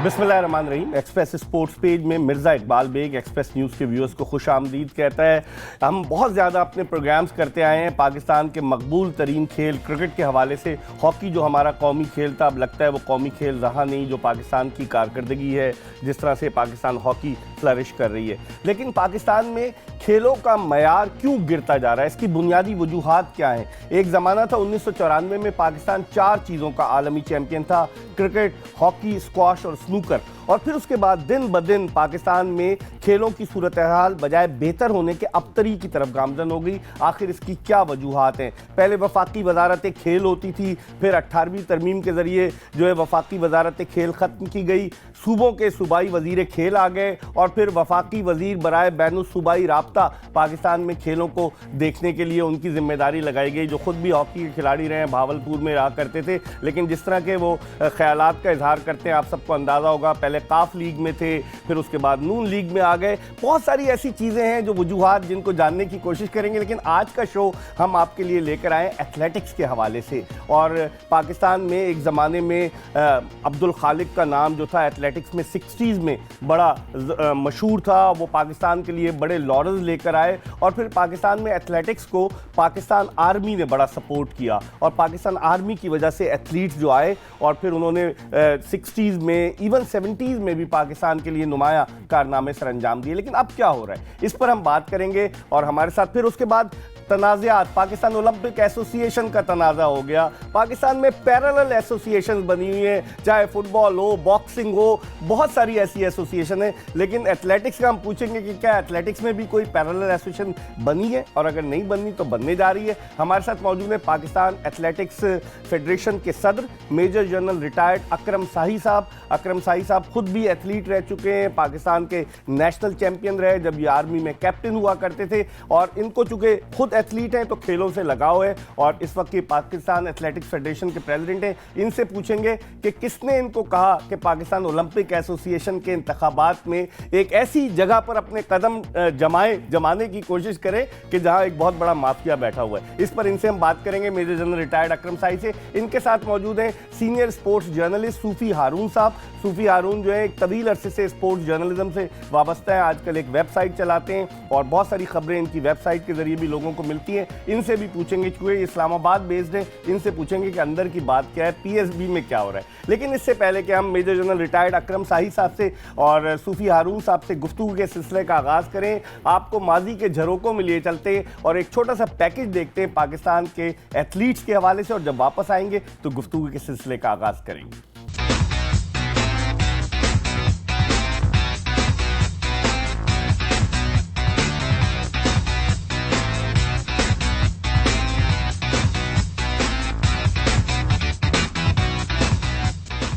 बिस्मिल्लाहिर्रहमानिर्रहीम। Express sports page में Mirza Iqbal Baig Express News के व्यूअर्स को खुश आमदीद कहता है। हम बहुत ज़्यादा अपने प्रोग्राम्स करते आए हैं पाकिस्तान के मकबूल तरीन खेल क्रिकेट के हवाले से। हॉकी जो हमारा कौमी खेल था, अब लगता है वो कौमी खेल रहा नहीं। जो पाकिस्तान की कारकर्दगी है, जिस तरह से पाकिस्तान हॉकी फ्लरिश कर रही है, लेकिन पाकिस्तान में खेलों का मयार क्यों गिरता जा रहा है, इसकी बुनियादी वजूहात क्या हैं। एक ज़माना था 1994 में पाकिस्तान 4 चीज़ों का आलमी चैम्पियन था, क्रिकेट, हॉकी, स्क्वाश और स्नूकर। और फिर उसके बाद दिन ब दिन पाकिस्तान में खेलों की सूरत हाल बजाय बेहतर होने के अबतरी की तरफ गामजन हो गई। आखिर इसकी क्या वजूहात हैं? पहले वफाकी वजारत खेल होती थी, फिर 18वीं तरमीम के ज़रिए जो है वफाकी वजारत खेल ख़त्म की गई, सूबों के सूबाई वज़ीर खेल आ गए और फिर वफाकी वज़ीर बराए बैनुल सूबाई राब्ता पाकिस्तान में खेलों को देखने के लिए उनकी जिम्मेदारी लगाई गई, जो ख़ुद भी हॉकी के खिलाड़ी रहे हैं, भावलपुर में रहा करते थे। लेकिन जिस तरह के वो ख्यालात का इजहार करते हैं, आप सबको अंदाज़ा होगा, पहले काफ लीग में थे, फिर उसके बाद नून लीग में आ गए। बहुत सारी ऐसी चीज़ें हैं जो वजूहात जिनको जानने की कोशिश करेंगे। लेकिन आज का शो हम आपके लिए लेकर आए एथलेटिक्स के हवाले से। और पाकिस्तान में एक ज़माने में अब्दुल खालिक का नाम जो था एथलेटिक्स में 60s में बड़ा मशहूर था। वो पाकिस्तान के लिए बड़े लॉरेंस लेकर आए और फिर पाकिस्तान में एथलेटिक्स को पाकिस्तान आर्मी ने बड़ा सपोर्ट किया और पाकिस्तान आर्मी की वजह से एथलीट्स जो आए और फिर उन्होंने 60s में इवन 70s में भी पाकिस्तान के लिए नुमाया कारनामे सर अंजाम दिए। लेकिन अब क्या हो रहा है, इस पर हम बात करेंगे। और हमारे साथ फिर उसके बाद तनाज़ात, पाकिस्तान ओलंपिक एसोसिएशन का तनाज़ा हो गया। पाकिस्तान में पैरेलल एसोसिएशन बनी हुई हैं, चाहे फुटबॉल हो, बॉक्सिंग हो, बहुत सारी ऐसी एसोसिएशन है। लेकिन एथलेटिक्स का हम पूछेंगे कि क्या एथलेटिक्स में भी कोई पैरेलल एसोसिएशन बनी है, और अगर नहीं बनी तो बनने जा रही है। हमारे साथ मौजूद है पाकिस्तान एथलेटिक्स फेडरेशन के सदर मेजर जनरल रिटायर्ड अकरम शाही साहब। अकरम शाही साहब खुद भी एथलीट रह चुके हैं, पाकिस्तान के नेशनल चैंपियन रहे जब ये आर्मी में कैप्टन हुआ करते थे। और इनको चूँकि खुद एथलीट हैं तो खेलों से लगाव है और इस वक्त की पाकिस्तान एथलेटिक्स फेडरेशन के प्रेसिडेंट हैं। इनसे पूछेंगे कि किसने इनको कहा कि पाकिस्तान ओलंपिक एसोसिएशन के इंतखाबात में एक ऐसी जगह पर अपने कदम जमाने की कोशिश करें कि जहां एक बहुत बड़ा माफिया बैठा हुआ है। इस पर इनसे हम बात करेंगे मेजर जनरल रिटायर्ड अकरम शाही से। इनके साथ मौजूद हैं senior sports journalist Sufi Haroon साहब। सूफी हारून जो है एक तवील अरसे से स्पोर्ट्स जर्नलिज्म से वाबस्ता है, आजकल एक वेबसाइट चलाते हैं और बहुत सारी खबरें इनकी वेबसाइट के जरिए भी लोगों को मिलती है। इनसे भी पूछेंगे, क्योंकि इस्लामाबाद बेस्ड है, इनसे पूछेंगे कि अंदर की बात क्या है, पीएसबी में क्या हो रहा है। लेकिन इससे पहले कि हम मेजर जनरल रिटायर्ड अकरम शाही साहब से और सूफी हारून साहब से गुफ्तगू के सिलसिले का आगाज़ करें, आपको माजी के झरोकों में लिए चलते हैं और एक छोटा सा पैकेज देखते हैं पाकिस्तान के एथलीट्स के हवाले से, और जब वापस आएंगे तो गुफ्तगू के सिलसिले का आगाज़ करेंगे।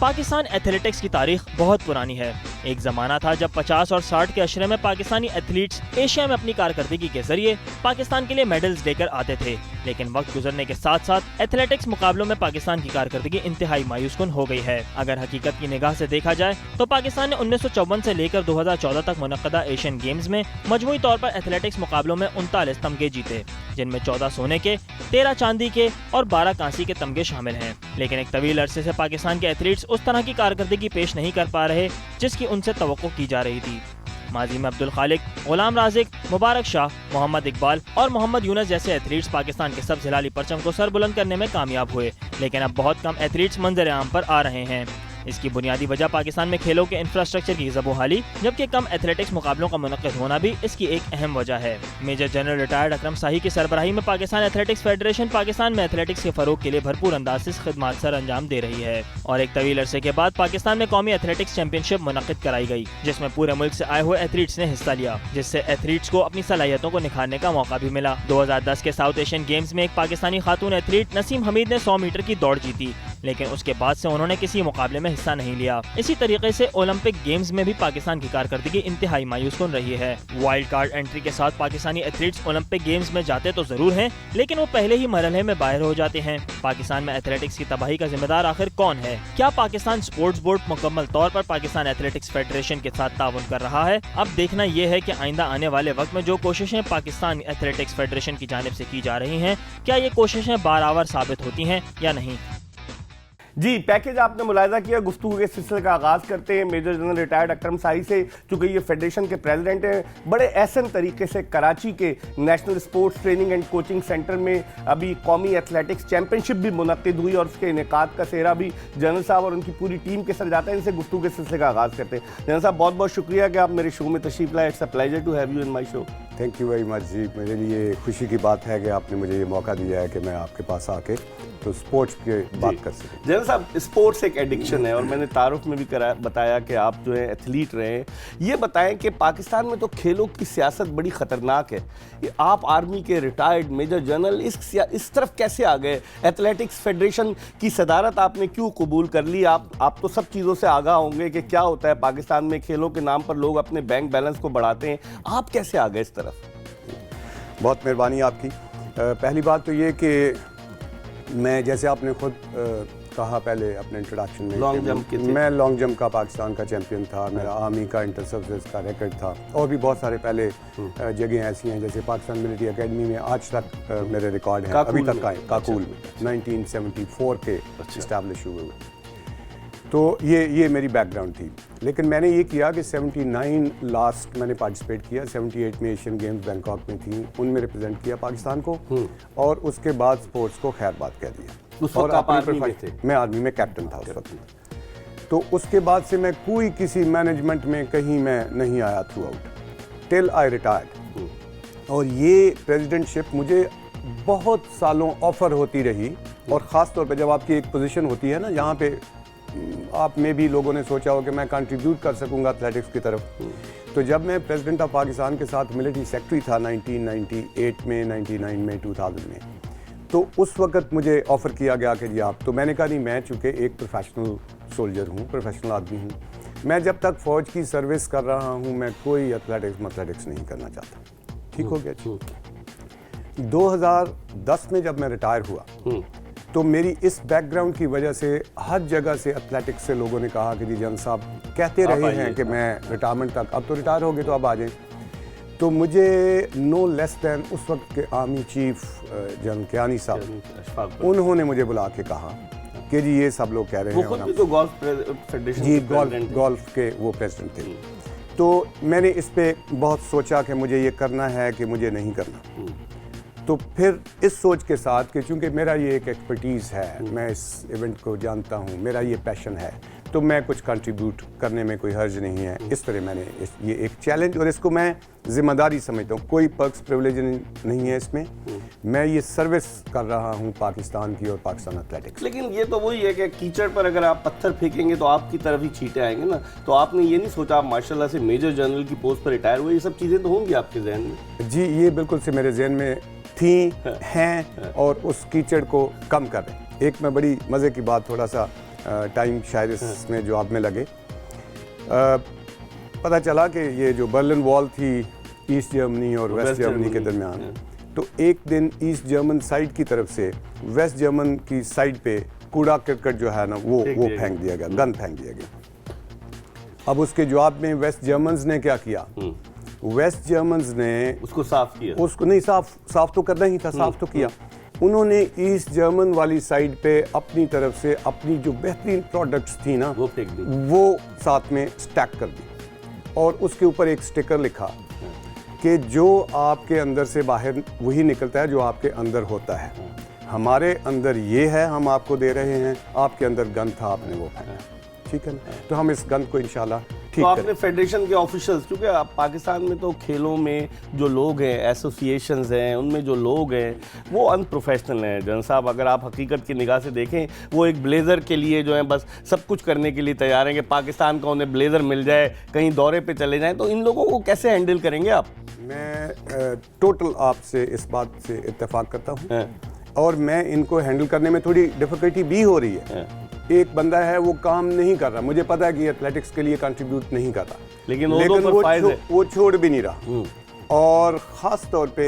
पाकिस्तान एथलेटिक्स की तारीख बहुत पुरानी है। एक ज़माना था जब 50 और 60 के अशरे में पाकिस्तानी एथलीट्स एशिया में अपनी कारकर्दगी के जरिए पाकिस्तान के लिए मेडल्स लेकर आते थे। लेकिन वक्त गुजरने के साथ साथ एथलेटिक्स मुकाबलों में पाकिस्तान की कारकर्दगी इंतहाई मायूसकुन हो गई है। अगर हकीकत की निगाह से देखा जाए तो पाकिस्तान ने 1954 से लेकर 2014 तक मुनक्कदा एशियन गेम्स में मजमूई तौर पर एथलेटिक्स मुकाबलों में 39 तमगे जीते, जिनमें 14 सोने के, 13 चांदी के और 12 कांसी के तमगे शामिल हैं। लेकिन एक तवील अरसे से पाकिस्तान के एथलीट्स उस तरह की कारकर्दगी पेश नहीं कर पा रहे जिसकी उनसे तवक्को की जा रही थी। माजी में अब्दुल खालिक, गुलाम राजिक, मुबारक शाह, मोहम्मद इकबाल और मोहम्मद यूनुस जैसे एथलीट्स पाकिस्तान के सब हिलाली परचम को सर बुलंद करने में कामयाब हुए। लेकिन अब बहुत कम एथलीट्स मंजर आम पर आ रहे हैं। इसकी बुनियादी वजह पाकिस्तान में खेलों के इंफ्रास्ट्रक्चर की ज़बोहाली, जबकि कम एथलेटिक्स मुकाबलों का मुनक्किद होना भी इसकी एक अहम वजह है। मेजर जनरल रिटायर्ड अकरम शाही की सरबराही में पाकिस्तान एथलेटिक्स फेडरेशन पाकिस्तान में एथलेटिक्स के फरोग के लिए भरपूर अंदाज से खिदमत सर अंजाम दे रही है। और एक तवील अरसे के बाद पाकिस्तान में कौमी एथलेटिक्स चैंपियनशिप मुनक्किद कराई गई, जिसमें पूरे मुल्क से आए हुए एथलीट्स ने हिस्सा लिया, जिससे एथलीट्स को अपनी सलाहियतों को निखारने का मौका भी मिला। 2010 के साउथ एशियन गेम्स में एक पाकिस्तानी खातून एथलीट नसीम हमीद ने 100 मीटर की दौड़ जीती, लेकिन उसके बाद से उन्होंने किसी मुकाबले में हिस्सा नहीं लिया। इसी तरीके से ओलंपिक गेम्स में भी पाकिस्तान की कारकर्दगी इंतहाई मायूसकुन रही है। वाइल्ड कार्ड एंट्री के साथ पाकिस्तानी एथलीट्स ओलंपिक गेम्स में जाते तो जरूर हैं, लेकिन वो पहले ही मरहले में बाहर हो जाते हैं। पाकिस्तान में एथलेटिक्स की तबाही का जिम्मेदार आखिर कौन है? क्या पाकिस्तान स्पोर्ट्स बोर्ड मुकम्मल तौर पर पाकिस्तान एथलेटिक्स फेडरेशन के साथ ताउन कर रहा है? अब देखना यह है कि आइंदा आने वाले वक्त में जो कोशिशें पाकिस्तान एथलेटिक्स फेडरेशन की जानिब से की जा रही हैं, क्या ये कोशिशें बारावर साबित होती हैं या नहीं। जी, पैकेज आपने मुलाहिजा किया। गुफ्तगू के सिलसिले का आगाज़ करते हैं major general retired Akram Sai से, चूँकि ये फेडरेशन के प्रेसिडेंट हैं। बड़े एहसन तरीके से कराची के national sports training and coaching centre में अभी कौमी एथलेटिक्स चैंपियनशिप भी मुनक्किद हुई और उसके इनेकाद का सेहरा भी जनरल साहब और उनकी पूरी टीम के सर जाता है। इनसे गुफ्तगू के सिलसिले का आगाज़ करते हैं। जनरल साहब, बहुत बहुत शुक्रिया कि आप मेरे शो में तशरीफ़ लाए। It's a pleasure to have you in my show. Thank you very much जी। मेरे लिए खुशी की बात है कि आपने मुझे ये मौका दिया है कि मैं आपके पास आके तो स्पोर्ट्स की बात कर सकूं। जनरल साहब, स्पोर्ट्स एक एडिक्शन है और मैंने तारुफ में भी बताया कि आप जो है एथलीट रहे हैं। ये बताएं कि पाकिस्तान में तो खेलों की सियासत बड़ी ख़तरनाक है। ये आप आर्मी के रिटायर्ड मेजर जनरल इस तरफ कैसे आ गए? एथलेटिक्स फेडरेशन की सदारत आपने क्यों कबूल कर ली? आप तो सब चीज़ों से आगाह होंगे कि क्या होता है पाकिस्तान में, खेलों के नाम पर लोग अपने बैंक बैलेंस को बढ़ाते हैं। आप कैसे आ गए इस तरफ? बहुत मेहरबानी आपकी। पहली बात तो ये कि मैं, जैसे आपने खुद कहा पहले अपने इंट्रोडक्शन में, लॉन्ग जंप के थे। मैं लॉन्ग जंप का पाकिस्तान का चैंपियन था। मेरा आर्मी का इंटर सर्विसेज का रिकॉर्ड था और भी बहुत सारे पहले जगह ऐसी हैं, जैसे पाकिस्तान मिलिट्री एकेडमी में आज तक मेरे रिकॉर्ड हैं, अभी तक आए काकुल में 1974 के इस्टेब्लिश हुए। तो ये मेरी बैकग्राउंड थी। लेकिन मैंने ये किया कि 79 लास्ट मैंने पार्टिसिपेट किया, 78 में एशियन गेम्स बैंकॉक में थी, उनमें रिप्रेजेंट किया पाकिस्तान को और उसके बाद स्पोर्ट्स को खैरबाद कह दिया। उस वक्त आप आर्मी में थे? मैं आर्मी में कैप्टन था उस वक्त। तो उसके बाद से मैं कोई किसी मैनेजमेंट में कहीं मैं नहीं आया through out till I retired. और ये प्रेसिडेंटशिप मुझे बहुत सालों ऑफर होती रही और ख़ास तौर पे जब आपकी एक पोजीशन होती है ना, जहाँ पे आप में भी लोगों ने सोचा हो कि मैं कंट्रीब्यूट कर सकूंगा एथलेटिक्स की तरफ। तो जब मैं प्रेसिडेंट ऑफ पाकिस्तान के साथ मिलिट्री सेक्रेटरी था 1998 में, 99 में, 2000 में, तो उस वक्त मुझे ऑफ़र किया गया कि जी आप, तो मैंने कहा नहीं, मैं चूँकि एक प्रोफेशनल सोल्जर हूँ, प्रोफेशनल आदमी हूँ, मैं जब तक फ़ौज की सर्विस कर रहा हूँ मैं कोई एथलेटिक्स नहीं करना चाहता। ठीक हो गया। 2010 में जब मैं रिटायर हुआ तो मेरी इस बैकग्राउंड की वजह से हर जगह से एथलेटिक्स से लोगों ने कहा कि जी जन साहब कहते रहे हैं कि मैं रिटायरमेंट तक, अब तो रिटायर हो गए तो अब आ जाएं। तो मुझे नो लेस दैन उस वक्त के आर्मी चीफ जनरल कियानी साहब, उन्होंने मुझे बुला के कहा कि जी ये सब लोग कह रहे हैं। वो खुद भी तो गोल्फ फेडरेशन जी, गोल्फ के वो प्रेसिडेंट थे। तो मैंने इस पे बहुत सोचा कि मुझे ये करना है कि मुझे नहीं करना। तो फिर इस सोच के साथ कि चूँकि मेरा ये एक एक्सपर्टीज़ है, मैं इस इवेंट को जानता हूँ, मेरा ये पैशन है, तो मैं कुछ कंट्रीब्यूट करने में कोई हर्ज नहीं है। इस तरह मैंने ये एक चैलेंज और इसको मैं जिम्मेदारी समझता हूँ। कोई पर्क्स प्रिविलेज नहीं है इसमें। मैं ये सर्विस कर रहा हूँ पाकिस्तान की और पाकिस्तान एथलेटिक्स। लेकिन ये तो वही है कि कीचड़ पर अगर आप पत्थर फेंकेंगे तो आपकी तरफ ही छींटे आएंगे ना। तो आपने ये नहीं सोचा, आप माशाल्लाह से मेजर जनरल की पोस्ट पर रिटायर हुए, ये सब चीज़ें तो होंगी आपके जहन में? जी, ये बिल्कुल से मेरे जहन में थी, हैं और उस कीचड़ को कम कर रहे। एक मैं बड़ी मज़े की बात, थोड़ा सा टाइम शायद इसमें जवाब में लगे। पता चला कि ये जो बर्लिन वॉल थी ईस्ट जर्मनी और वेस्ट जर्मनी के दरमियान, तो एक दिन ईस्ट जर्मन साइड की तरफ से वेस्ट जर्मन की साइड पे कूड़ा करकट जो है ना वो फेंक दिया गया, गन फेंक दिया गया। अब उसके जवाब में वेस्ट जर्मन्स ने क्या किया? वेस्ट जर्मन्स ने उसको साफ किया। उसको नहीं, साफ तो करना ही था, साफ तो किया। उन्होंने ईस्ट जर्मन वाली साइड पे अपनी तरफ से अपनी जो बेहतरीन प्रोडक्ट्स थी ना वो फेंक दी, वो साथ में स्टैक कर दी और उसके ऊपर एक स्टिकर लिखा कि जो आपके अंदर से बाहर वही निकलता है जो आपके अंदर होता है। हमारे अंदर ये है, हम आपको दे रहे हैं, आपके अंदर गन था, आपने वो फेंका। ठीक है ना? तो हम इस गन को इंशाल्लाह तो आपने फेडरेशन के ऑफिशियल्स, क्योंकि आप पाकिस्तान में तो खेलों में जो लोग हैं, एसोसिएशंस हैं, उनमें जो लोग हैं वो अनप्रोफेशनल हैं। जनरल साहब, अगर आप हकीकत की निगाह से देखें, वो एक ब्लेज़र के लिए जो है बस सब कुछ करने के लिए तैयार हैं कि पाकिस्तान का उन्हें ब्लेज़र मिल जाए, कहीं दौरे पे चले जाएं। तो इन लोगों को कैसे हैंडल करेंगे आप? मैं टोटल आपसे इस बात से इत्तेफाक करता हूँ और मैं इनको हैंडल करने में थोड़ी डिफ़िकल्टी भी हो रही है। एक बंदा है वो काम नहीं कर रहा, मुझे पता है कि एथलेटिक्स के लिए कंट्रीब्यूट नहीं कर रहा, लेकिन वो छोड़ भी नहीं रहा। और ख़ास तौर पे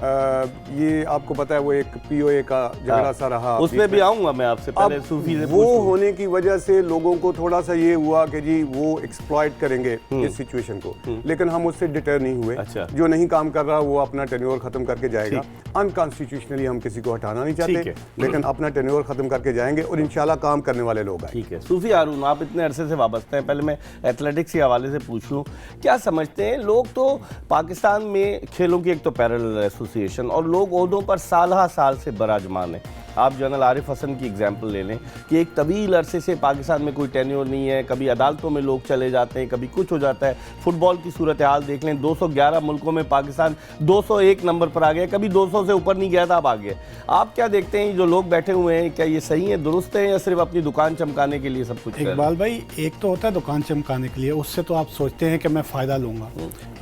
ये आपको पता है वो एक पीओए का झगड़ा सा रहा, उसमें भी आऊंगा मैं आपसे, पहले सूफी से वो होने की वजह से लोगों को थोड़ा सा ये हुआ कि जी वो एक्सप्लॉइट करेंगे इस सिचुएशन को, लेकिन हम उससे डिटर नहीं हुए। अच्छा। जो नहीं काम कर रहा वो अपना टेन्योर खत्म करके जाएगा। अनकॉन्स्टिट्यूशनली हम किसी को हटाना नहीं चाहते, लेकिन अपना टेन्योर खत्म करके जाएंगे और इंशाल्लाह काम करने वाले लोग आएंगे। ठीक है। सूफी हारून, आप इतने अरसे से वाबस्ते हैं, पहले मैं एथलेटिक्स के हवाले से पूछ लूँ, क्या समझते हैं लोग? तो पाकिस्तान में खेलों की एक तो पैरेलल एसोसिएशन और लोग ओहदों पर साल से बराजमान है। आप जनरल आरिफ हसन की एग्जाम्पल ले लें कि एक तवील अरसे से पाकिस्तान में कोई टेन्योर नहीं है, कभी अदालतों में लोग चले जाते हैं, कभी कुछ हो जाता है। फुटबॉल की सूरत हाल देख लें, 211 मुल्कों में पाकिस्तान 201 नंबर पर आ गया, कभी 200 से ऊपर नहीं गया था, अब आ गया। आप क्या देखते हैं जो लोग बैठे हुए हैं, क्या ये सही है, दुरुस्त है, या सिर्फ अपनी दुकान चमकाने के लिए सब कुछ? इकबाल भाई, एक तो होता है दुकान चमकाने के लिए, उससे तो आप सोचते हैं कि मैं फ़ायदा लूँगा।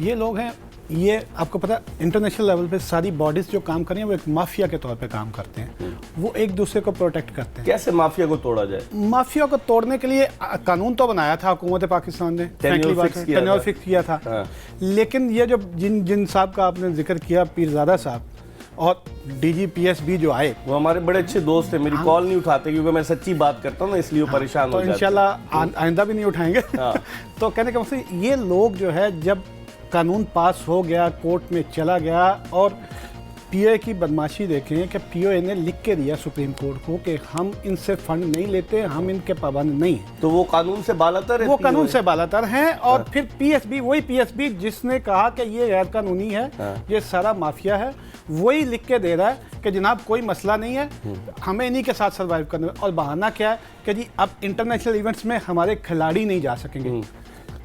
ये लोग हैं, ये आपको पता है इंटरनेशनल लेवल पे सारी बॉडीज जो काम कर रही हैं वो एक माफिया के तौर पे काम करते हैं। वो एक दूसरे को प्रोटेक्ट करते हैं। कैसे माफिया को तोड़ा जाए? माफिया को तोड़ने के लिए कानून तो बनाया था हुकूमत पाकिस्तान ने, टेन्योर फिक्स किया था। हाँ। लेकिन ये जो जिन साहब का आपने जिक्र किया, पीरजादा साहब और DGPSB जो आए, वो हमारे बड़े अच्छे दोस्त हैं, मेरी कॉल नहीं उठाते क्योंकि मैं सच्ची बात करता हूँ ना, इसलिए वो परेशान हो जाते हैं। तो इंशाल्लाह आइंदा भी नहीं उठाएंगे। तो कहने का मतलब ये लोग जो है, जब कानून पास हो गया, कोर्ट में चला गया, और पीओए की बदमाशी देखें कि पीओए ने लिख के दिया सुप्रीम कोर्ट को कि हम इनसे फंड नहीं लेते, हम इनके पाबंद नहीं हैं। तो वो कानून से बालातर है, वो कानून से बालातर हैं। और फिर PSB, वही PSB जिसने कहा कि ये गैर कानूनी है, ये सारा माफिया है, वही लिख के दे रहा है कि जनाब कोई मसला नहीं है, हमें इन्हीं के साथ सर्वाइव करना है। और बहाना क्या है कि जी अब इंटरनेशनल इवेंट्स में हमारे खिलाड़ी नहीं जा सकेंगे।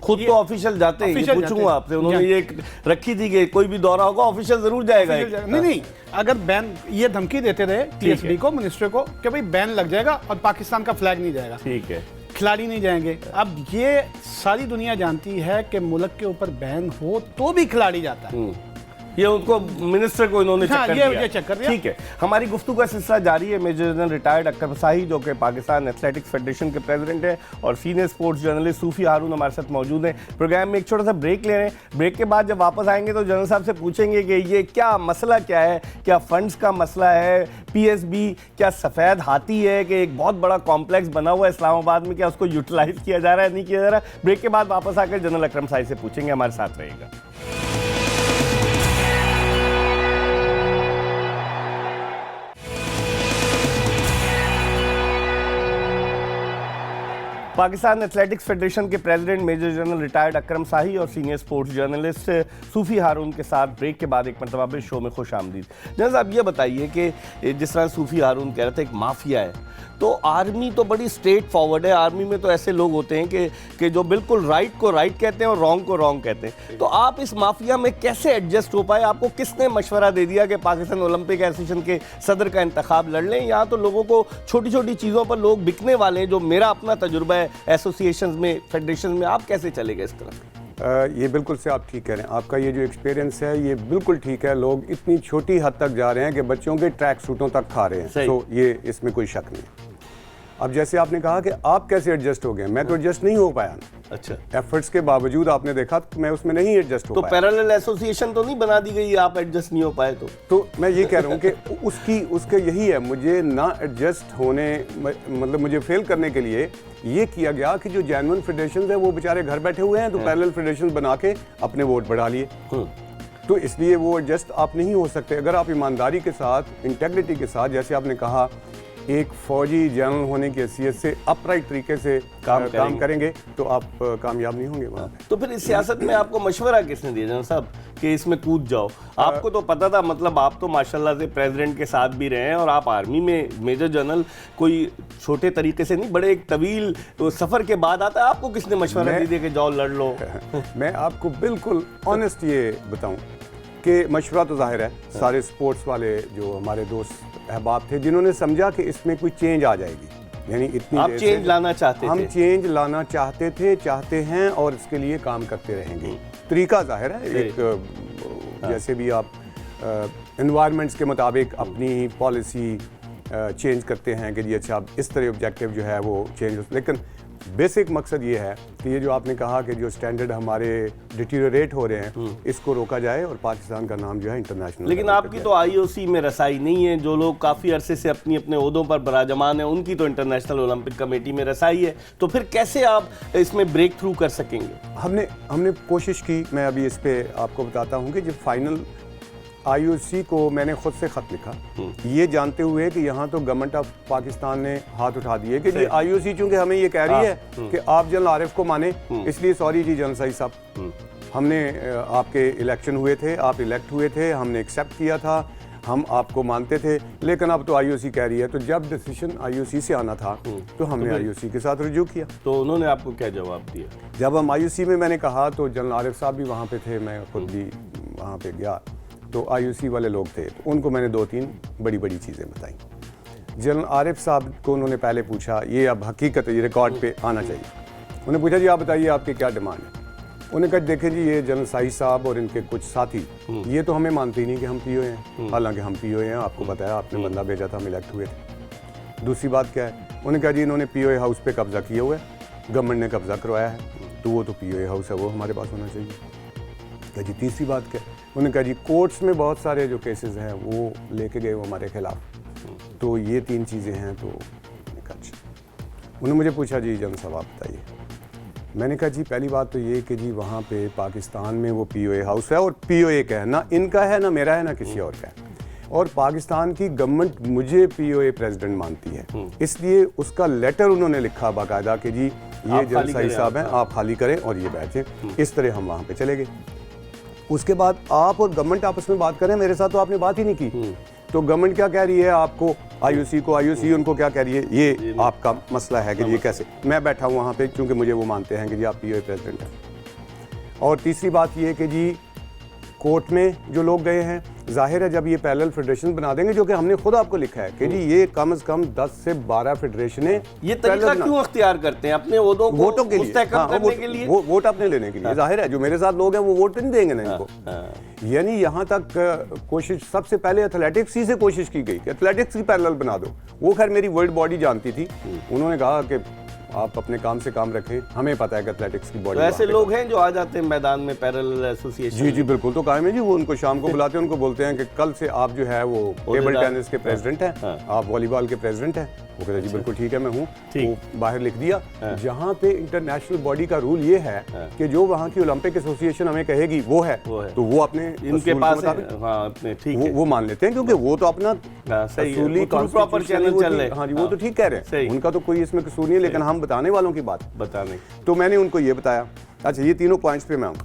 खुद तो ऑफिशियल जाते हैं, ये पूछूंगा आपसे, उन्होंने ये रखी थी कि कोई भी दौरा होगा ऑफिशियल जरूर जाएगा। नहीं, अगर बैन, ये धमकी देते रहे PSB को, मिनिस्टर को, कि भाई बैन लग जाएगा और पाकिस्तान का फ्लैग नहीं जाएगा, ठीक है, खिलाड़ी नहीं जाएंगे। अब ये सारी दुनिया जानती है कि मुल्क के ऊपर बैन हो तो भी खिलाड़ी जाता है। ये उनको मिनिस्टर को इन्होंने चक्कर दिया। ठीक है, हमारी गुफ्तगू का सिलसिला जारी है। मेजर जनरल रिटायर्ड अकरम शाही जो कि पाकिस्तान एथलेटिक्स फेडरेशन के प्रेसिडेंट हैं, और सीनियर स्पोर्ट्स जर्नलिस्ट सूफी हारून हमारे साथ मौजूद हैं। प्रोग्राम में एक छोटा सा ब्रेक ले रहे हैं। ब्रेक के बाद जब वापस आएंगे तो जनरल साहब से पूछेंगे कि ये क्या मसला क्या है, क्या फंड्स का मसला है, PSB क्या सफ़ेद हाथी है कि एक बहुत बड़ा कॉम्प्लेक्स बना हुआ है इस्लामाबाद में, क्या उसको यूटिलाइज किया जा रहा है, नहीं किया जा रहा है। ब्रेक के बाद वापस आकर जनरल अकरम शाही से पूछेंगे। हमारे साथ रहेगा। पाकिस्तान एथलेटिक्स फेडरेशन के प्रेसिडेंट मेजर जनरल रिटायर्ड अकरम शाही और सीनियर स्पोर्ट्स जर्नलिस्ट सूफी हारून के साथ ब्रेक के बाद एक मरतबा फिर शो में खुश आमदीद। जनरल साहब, ये बताइए कि जिस तरह सूफी हारून कह रहे थे एक माफिया है, तो आर्मी तो बड़ी स्ट्रेट फॉरवर्ड है। आर्मी में तो ऐसे लोग होते हैं कि जो बिल्कुल राइट को राइट कहते हैं और रॉन्ग को रॉन्ग कहते हैं। तो आप इस माफिया में कैसे एडजस्ट हो पाए? आपको किसने मशवरा दे दिया कि पाकिस्तान ओलंपिक एसोसिएशन के सदर का इंतखाब लड़ लें? यहाँ तो लोगों को छोटी छोटी चीज़ों पर लोग बिकने वाले हैं, जो मेरा अपना तजुर्बा है एसोसिएशन में, फेडरेशन में। आप कैसे चले गए इस तरह? ये बिल्कुल से आप ठीक कह रहे हैं। आपका ये जो एक्सपीरियंस है ये बिल्कुल ठीक है। लोग इतनी छोटी हद तक जा रहे हैं कि बच्चों के ट्रैक सूटों तक खा रहे हैं। तो ये इसमें कोई शक नहीं। अब जैसे आपने कहा कि आप कैसे एडजस्ट हो गए, मैं तो एडजस्ट नहीं हो पाया ना। अच्छा, एफर्ट्स के बावजूद आपने देखा कि मैं उसमें नहीं एडजस्ट हो पाया। तो पैरेलल एसोसिएशन तो नहीं बना दी गई, आप एडजस्ट नहीं हो पाए? तो मैं ये कह रहा हूँ कि उसके यही है, मुझे ना एडजस्ट होने, मतलब मुझे फेल करने के लिए ये किया गया कि जो जेन्युइन फेडरेशन है वो बेचारे घर बैठे हुए हैं, तो पैरेलल फेडरेशन बना के अपने वोट बढ़ा लिए। तो इसलिए वो एडजस्ट आप नहीं हो सकते। अगर आप ईमानदारी के साथ, इंटेग्रिटी के साथ, जैसे आपने कहा, एक फौजी जनरल होने की हैसियत से अपराइट तरीके से काम करेंगे तो आप कामयाब नहीं होंगे वहाँ पे। तो फिर इस सियासत में आपको मशवरा किसने दिया जनरल साहब कि इसमें कूद जाओ? आपको तो पता था, मतलब आप तो माशाल्लाह से प्रेसिडेंट के साथ भी रहे हैं, और आप आर्मी में मेजर जनरल कोई छोटे तरीके से नहीं, बड़े एक तवील सफ़र के बाद आता है। आपको किसने मशवरा दे दिया कि जाओ लड़ लो? मैं आपको बिल्कुल ऑनेस्ट ये बताऊँ कि मशवरा तो जाहिर है, सारे स्पोर्ट्स वाले जो हमारे दोस्त अहबाब थे जिन्होंने समझा कि इसमें कोई चेंज आ जाएगी, यानी इतनी आप चेंज लाना चाहते थे? हम चेंज लाना चाहते थे, चाहते हैं, और इसके लिए काम करते रहेंगे। तरीका जाहिर है, एक जैसे भी आप एनवायरनमेंट्स के मुताबिक अपनी पॉलिसी चेंज करते हैं कि जी अच्छा इस तरह ऑब्जेक्टिव जो है वो चेंज, लेकिन बेसिक मकसद ये है कि ये जो आपने कहा कि जो स्टैंडर्ड हमारे डिटीरियोरेट हो रहे हैं इसको रोका जाए और पाकिस्तान का नाम जो है इंटरनेशनल। लेकिन आपकी तो आईओसी में रसाई नहीं है, जो लोग काफ़ी अरसे से अपनी अपने ओहदों पर बराजमान हैं उनकी तो इंटरनेशनल ओलंपिक कमेटी में रसाई है, तो फिर कैसे आप इसमें ब्रेक थ्रू कर सकेंगे? हमने कोशिश की, मैं अभी इस पे आपको बताता हूँ कि जब फाइनल आईओसी को मैंने खुद से खत लिखा, ये जानते हुए कि यहाँ तो गवर्नमेंट ऑफ पाकिस्तान ने हाथ उठा दिए कि जी आईओसी चूंकि हमें ये कह रही है कि आप जनरल आरिफ को माने, इसलिए सॉरी जी जनरल साहिब साहब, हमने आपके इलेक्शन हुए थे, आप इलेक्ट हुए थे, हमने एक्सेप्ट किया था, हम आपको मानते थे, लेकिन अब तो आईओसी कह रही है। तो जब डिसीजन आईओसी से आना था तो हमने आईओसी के साथ रुजू किया। तो उन्होंने आपको क्या जवाब दिया? जब हम आईओसी में मैंने कहा तो जनरल आरिफ साहब भी वहाँ पे थे, मैं खुद भी वहाँ पे गया, तो आईओसी वाले लोग थे, तो उनको मैंने 2-3 बड़ी बड़ी चीज़ें बताई। जनरल आरिफ साहब को उन्होंने पहले पूछा, ये अब हकीकत है, ये रिकॉर्ड पे आना चाहिए, उन्होंने पूछा जी आप बताइए आपकी क्या डिमांड है। उन्होंने कहा देखें जी ये जनरल साहिब साहब और इनके कुछ साथी ये तो हमें मानते ही नहीं कि हम पीओ हैं, हालांकि हम पीओ हैं, आपको बताया, आपने बंदा भेजा था, हम इलेक्ट हुए थे। दूसरी बात क्या है, उन्होंने कहा जी इन्होंने पीओए हाउस पे कब्जा किया हुआ है, गवर्नमेंट ने कब्जा करवाया है, तो वो तो पीओए हाउस है, वो हमारे पास होना चाहिए। कहा जी तीसरी बात क्या, उन्होंने कहा जी कोर्ट्स में बहुत सारे जो केसेस हैं वो लेके गए वो हमारे खिलाफ, तो ये 3 चीज़ें हैं। तो मैंने कहा अच्छा। उन्होंने मुझे पूछा जी जनरल साहब आप बताइए। मैंने कहा जी पहली बात तो ये कि जी वहाँ पे पाकिस्तान में वो पीओए हाउस है और पीओए का है, ना इनका है, ना मेरा है, ना किसी और का है, और पाकिस्तान की गवर्नमेंट मुझे पीओए प्रेसिडेंट मानती है, इसलिए उसका लेटर उन्होंने लिखा बाकायदा कि जी ये जनरल साहिब साहब हैं, आप खाली करें और ये बैठें। इस तरह हम वहाँ पे चले गए। उसके बाद आप और गवर्नमेंट आपस में बात करें, मेरे साथ तो आपने बात ही नहीं की। तो गवर्नमेंट क्या कह रही है आपको, आईओसी उनको क्या कह रही है, ये आपका मसला है कि ये कैसे, मैं बैठा हूँ वहाँ पे क्योंकि मुझे वो मानते हैं कि जी आप पीओए प्रेसिडेंट हैं। और तीसरी बात ये कि जी कोर्ट में जो लोग गए हैं, जाहिर है जब ये पैरेलल फेडरेशन बना देंगे, जो कि हमने खुद आपको लिखा है कि जी ये कम से कम 10 से 12 फेडरेशन है। ये तरीका क्यों अख्तियार करते हैं अपने ओहदों को वोटों के लिए, करने के लिए, वोट अपने लेने के लिए। जाहिर है जो मेरे साथ लोग हैं वो वोट नहीं देंगे ना इनको। यानी यहाँ तक कोशिश सबसे पहले एथलेटिक्स ही से कोशिश की गई कि एथलेटिक्स की पैरेलल बना दो। वो खैर मेरी वर्ल्ड बॉडी जानती थी, उन्होंने कहा कि आप अपने काम से काम रखें, हमें पता है कि एथलेटिक्स की बॉडी। तो ऐसे लोग हैं जो आ जाते हैं मैदान में पैरेलल एसोसिएशन? जी बिल्कुल, तो कायम है जी, वो उनको शाम को बुलाते हैं, उनको बोलते हैं कि कल से आप जो है वो टेबल टेनिस के प्रेसिडेंट हैं, आप वॉलीबॉल के प्रेसिडेंट हैं। वो कहते जी बिल्कुल ठीक है मैं हूँ, वो बाहर लिख दिया। जहाँ पे इंटरनेशनल बॉडी का रूल ये है कि जो वहाँ की ओलंपिक एसोसिएशन हमें कहेगी वो है, तो वो अपने इनके पास वो मान लेते हैं, क्योंकि वो तो अपना प्रॉपर चैनल चल रहे हैं। हाँ जी, वो तो ठीक कह रहे हैं, उनका तो कोई इसमें कसूर नहीं है, लेकिन हम बताने वालों की बात बताने। तो मैंने उनको ये बताया। अच्छा ये तीनों पॉइंट्स पे मैं आऊँ।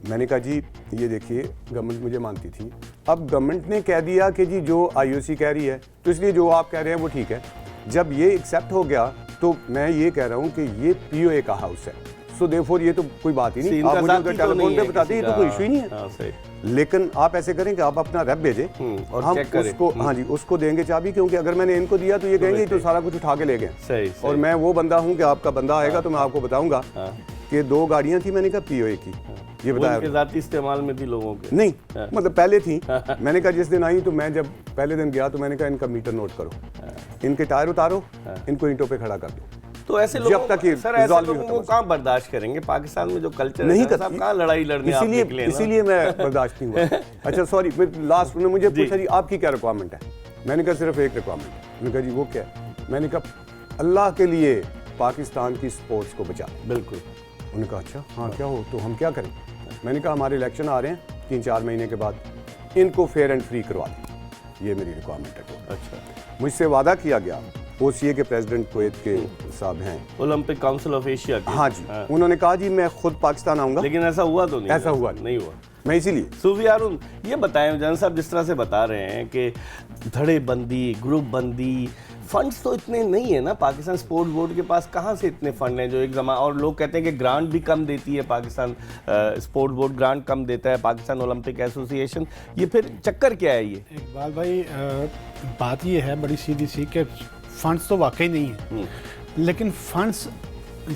मैंने कहा जी ये देखिए गवर्नमेंट मुझे मानती थी, अब गवर्नमेंट ने कह दिया कि जी जो आईओसी कह रही है, तो इसलिए जो आप कह रहे हैं वो ठीक है। जब ये एक्सेप्ट हो गया तो मैं ये कह रहा हूँ कि ये पीओए का हाउस है, सो देयरफॉर ये तो कोई बात ही नहीं, आप मुझे उधर टेलीफोन पे बता दीजिए, तो कोई इशू ही नहीं है। लेकिन आप ऐसे करें कि आप अपना रैप भेजें और हम उसको, हाँ जी, उसको देंगे चाबी, क्योंकि अगर मैंने इनको दिया तो ये कहेंगे तो सारा कुछ उठा के ले गए। और मैं वो बंदा हूँ कि आपका बंदा आएगा तो मैं आपको बताऊंगा कि 2 गाड़ियां थी मैंने कहा पीओए की, ये बताया जाती इस्तेमाल में थी लोगों के नहीं, मतलब पहले थी। मैंने कहा जिस दिन आई तो मैं जब पहले दिन गया तो मैंने कहा इनका मीटर नोट करो, इनके टायर उतारो, इनको ईंटों पे खड़ा कर दो। तो ऐसे लोग, जब तक ये सर ऐसे लोगों को कहाँ बर्दाश्त करेंगे? पाकिस्तान में जो कल्चर नहीं है साहब, कहाँ लड़ाई लड़ने इसीलिए मैं बर्दाश्त नहीं हुआ। अच्छा सॉरी, लास्ट उन्होंने मुझे पूछा जी आपकी क्या रिक्वायरमेंट है? मैंने कहा सिर्फ एक रिक्वायरमेंट है। उन्होंने कहा जी वो क्या है? मैंने कहा अल्लाह के लिए पाकिस्तान की स्पोर्ट्स को बचा। बिल्कुल। उन्होंने कहा अच्छा हाँ क्या हो, तो हम क्या करें? मैंने कहा हमारे इलेक्शन आ रहे हैं 3-4 महीने के बाद, इनको फेयर एंड फ्री करवा दें, ये मेरी रिक्वायरमेंट है। अच्छा, मुझसे वादा किया गया, ओसीए के प्रेसिडेंट कुवैत के साहब हैं, ओलंपिक काउंसिल ऑफ एशिया के। हाँ जी, उन्होंने कहा जी मैं खुद पाकिस्तान आऊंगा, लेकिन ऐसा हुआ तो नहीं? ऐसा हुआ नहीं हुआ। मैं इसीलिए सूफी हारून ये बताएं, जनरल साहब जिस तरह से बता रहे हैं कि धड़ेबंदी, ग्रुप बंदी, फंड्स तो इतने नहीं है ना पाकिस्तान स्पोर्ट्स बोर्ड के पास, कहाँ से इतने फंड हैं जो एक जमा, और लोग कहते हैं कि ग्रांट भी कम देती है पाकिस्तान स्पोर्ट्स बोर्ड, ग्रांट कम देता है पाकिस्तान ओलंपिक एसोसिएशन, ये फिर चक्कर क्या है? ये इकबाल भाई बात ये है बड़ी सीधी सी कि फंड्स तो वाकई नहीं है, लेकिन फंड्स